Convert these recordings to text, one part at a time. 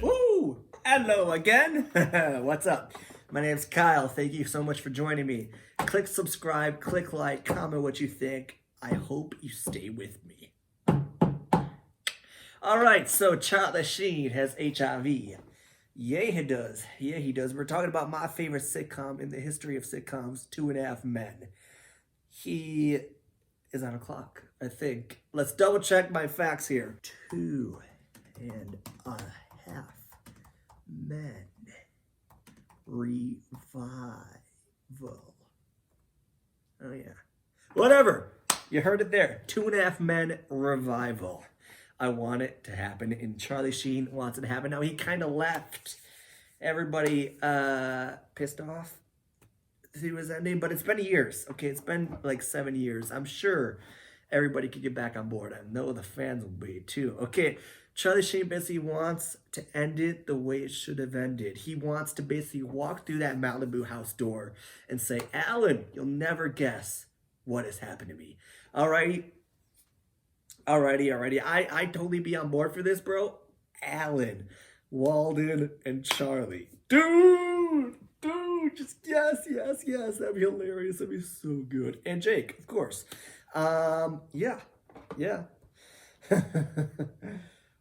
Woo! Hello again. What's up? My name's Kyle. Thank you so much for joining me. Click subscribe, click like, comment what you think. I hope you stay with me. Alright, so Charlie Sheen has HIV. Yeah, he does. Yeah, he does. We're talking about my favorite sitcom in the history of sitcoms, 2.5 Men. He is on a clock, I think. Let's double check my facts here. 2.5 Men revival. Oh yeah. Whatever. You heard it there. 2.5 Men revival. I want it to happen, and Charlie Sheen wants it to happen. Now, he kind of left everybody pissed off to see it was ending, but it's been years, okay? It's been like 7 years. I'm sure everybody could get back on board. I know the fans will be too. Okay, Charlie Sheen basically wants to end it the way it should have ended. He wants to basically walk through that Malibu house door and say, Alan, you'll never guess what has happened to me. Alrighty. I totally be on board for this, bro. Alan, Walden, and Charlie. Dude, just yes. That'd be hilarious. That'd be so good. And Jake, of course. Yeah.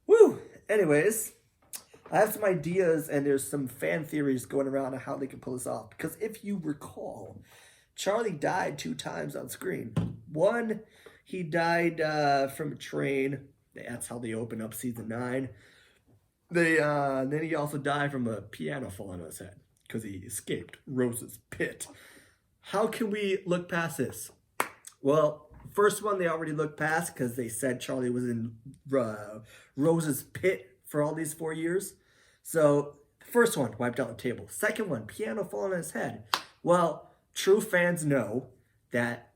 Woo. Anyways, I have some ideas, and there's some fan theories going around on how they can pull this off. Because if you recall, Charlie died 2 times on screen. One, he died from a train. That's how they open up season 9. Then he also died from a piano falling on his head because he escaped Rose's pit. How can we look past this? Well, first one they already looked past because they said Charlie was in Rose's pit for all these 4 years. So the first one wiped out the table. Second one, piano falling on his head. Well, true fans know that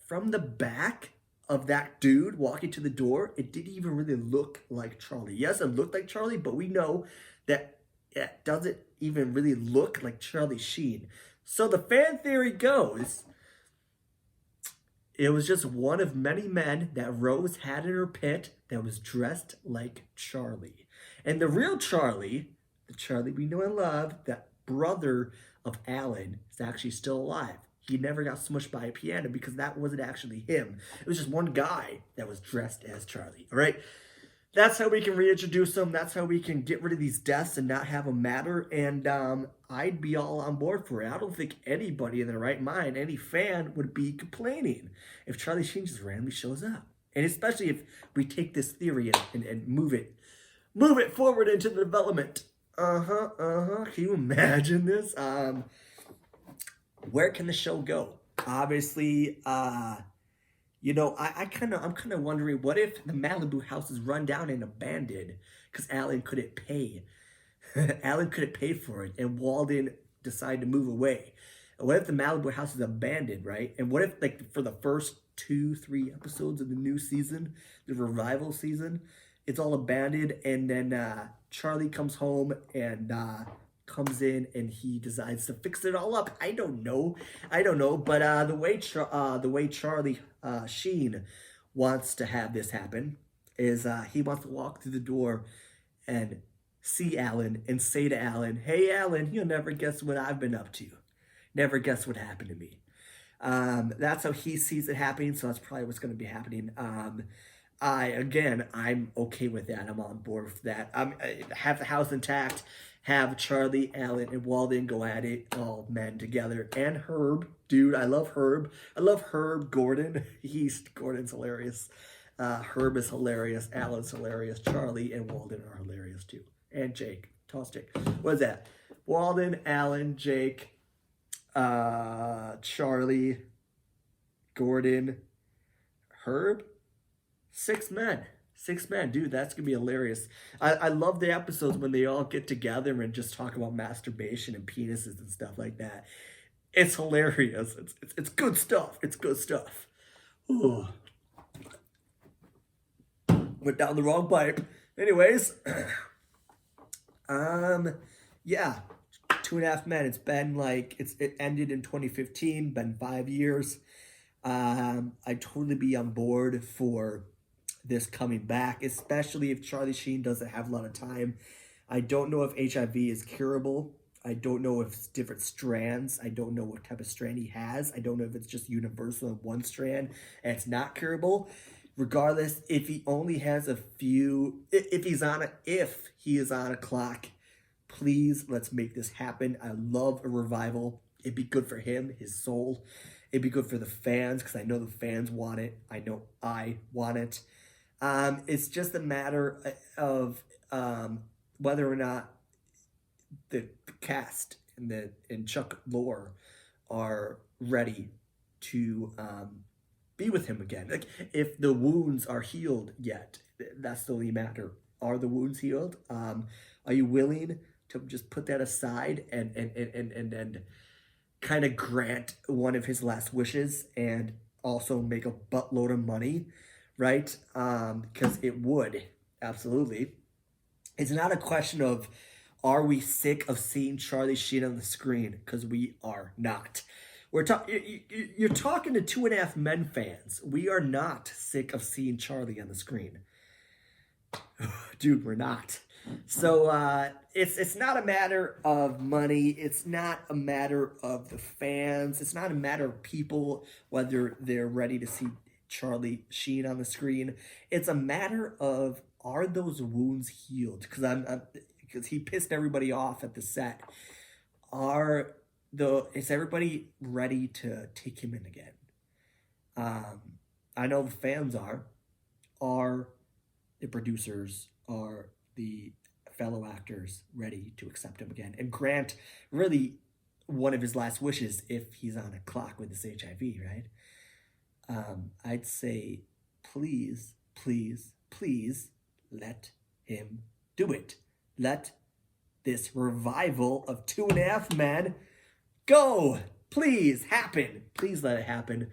from the back of that dude walking to the door, it didn't even really look like Charlie. Yes, it looked like Charlie, but we know that it doesn't even really look like Charlie Sheen. So the fan theory goes, it was just one of many men that Rose had in her pit that was dressed like Charlie. And the real Charlie, the Charlie we know and love, that brother of Alan, is actually still alive. He never got smushed by a piano because that wasn't actually him. It was just one guy that was dressed as Charlie. All right? That's how we can reintroduce him. That's how we can get rid of these deaths and not have them matter. And I'd be all on board for it. I don't think anybody in their right mind, any fan, would be complaining if Charlie Sheen just randomly shows up. And especially if we take this theory and move it forward into the development. Can you imagine this? Where can the show go? Obviously, I'm kind of wondering, what if the Malibu house is run down and abandoned because Alan couldn't pay? Alan couldn't pay for it, and Walden decided to move away. And what if the Malibu house is abandoned, right? And what if, like, for the first 2-3 episodes of the new season, the revival season, it's all abandoned, and then Charlie comes home and comes in and he decides to fix it all up. I don't know, but the way Charlie Sheen wants to have this happen is he wants to walk through the door and see Alan and say to Alan, hey Alan, you'll never guess what I've been up to. Never guess what happened to me. That's how he sees it happening, so that's probably what's going to be happening. I'm okay with that. I'm on board with that. Have the house intact. Have Charlie, Alan, and Walden go at it, all men together. And Herb. Dude, I love Herb. I love Herb Gordon. Gordon's hilarious. Herb is hilarious. Alan's hilarious. Charlie and Walden are hilarious too. And Jake. Toss Jake. What is that? Walden, Alan, Jake, Charlie, Gordon, Herb. 6 men. 6 men. Dude, that's going to be hilarious. I love the episodes when they all get together and just talk about masturbation and penises and stuff like that. It's hilarious. It's good stuff. It's good stuff. Ooh. Went down the wrong pipe. Anyways. Yeah. 2.5 Men. It's been like, it ended in 2015. Been 5 years. I'd totally be on board for this coming back, especially if Charlie Sheen doesn't have a lot of time. I don't know if HIV is curable. I don't know if it's different strands. I don't know what type of strand he has. I don't know if it's just universal in one strand and it's not curable. Regardless, if he only has a few, if he is on a clock, please let's make this happen. I love a revival. It'd be good for him, his soul. It'd be good for the fans because I know the fans want it. I know I want it. It's just a matter of whether or not the cast and Chuck Lorre are ready to be with him again. Like, if the wounds are healed yet, that's the only matter. Are the wounds healed? Are you willing to just put that aside and kind of grant one of his last wishes and also make a buttload of money, right? Because it would, absolutely. It's not a question of, are we sick of seeing Charlie Sheen on the screen? Because we are not. You're talking to 2.5 Men fans. We are not sick of seeing Charlie on the screen. Dude, we're not. So it's not a matter of money. It's not a matter of the fans. It's not a matter of people, whether they're ready to see Charlie Sheen on the screen. It's a matter of, are those wounds healed? Because he pissed everybody off at the set. Is everybody ready to take him in again? I know the fans are the producers, are the fellow actors ready to accept him again and grant really one of his last wishes if he's on a clock with this HIV, right? I'd say, please, please, please let him do it. Let this revival of 2.5 Men go. Please happen. Please let it happen.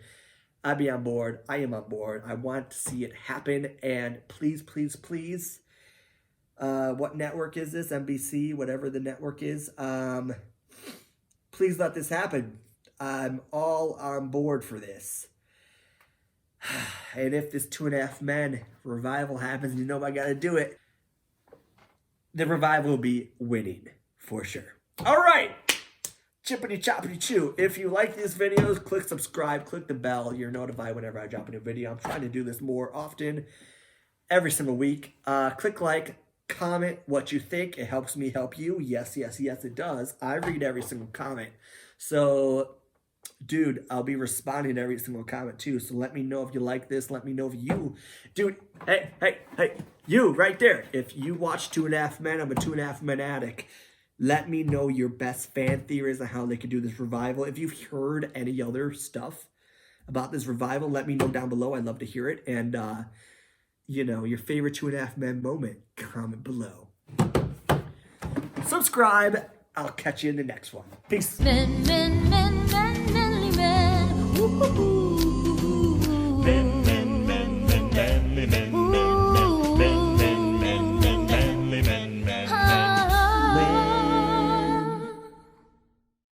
I'd be on board. I am on board. I want to see it happen. And please, please, please, what network is this? NBC, whatever the network is. Please let this happen. I'm all on board for this. And if this 2.5 Men revival happens, you know I gotta do it. The revival will be winning for sure. All right. Chippity choppity chew. If you like these videos, click subscribe, click the bell. You're notified whenever I drop a new video. I'm trying to do this more often, every single week. Click like, comment what you think. It helps me help you. Yes, yes, yes, it does. I read every single comment. So, dude, I'll be responding to every single comment too. So let me know if you like this. Let me know if you, dude, hey, you right there. If you watch 2.5 Men, I'm a 2.5 Men addict. Let me know your best fan theories on how they could do this revival. If you've heard any other stuff about this revival, let me know down below. I'd love to hear it. And, your favorite 2.5 Men moment, comment below. Subscribe. I'll catch you in the next one. Peace. Men. Woo-hoo-hoo.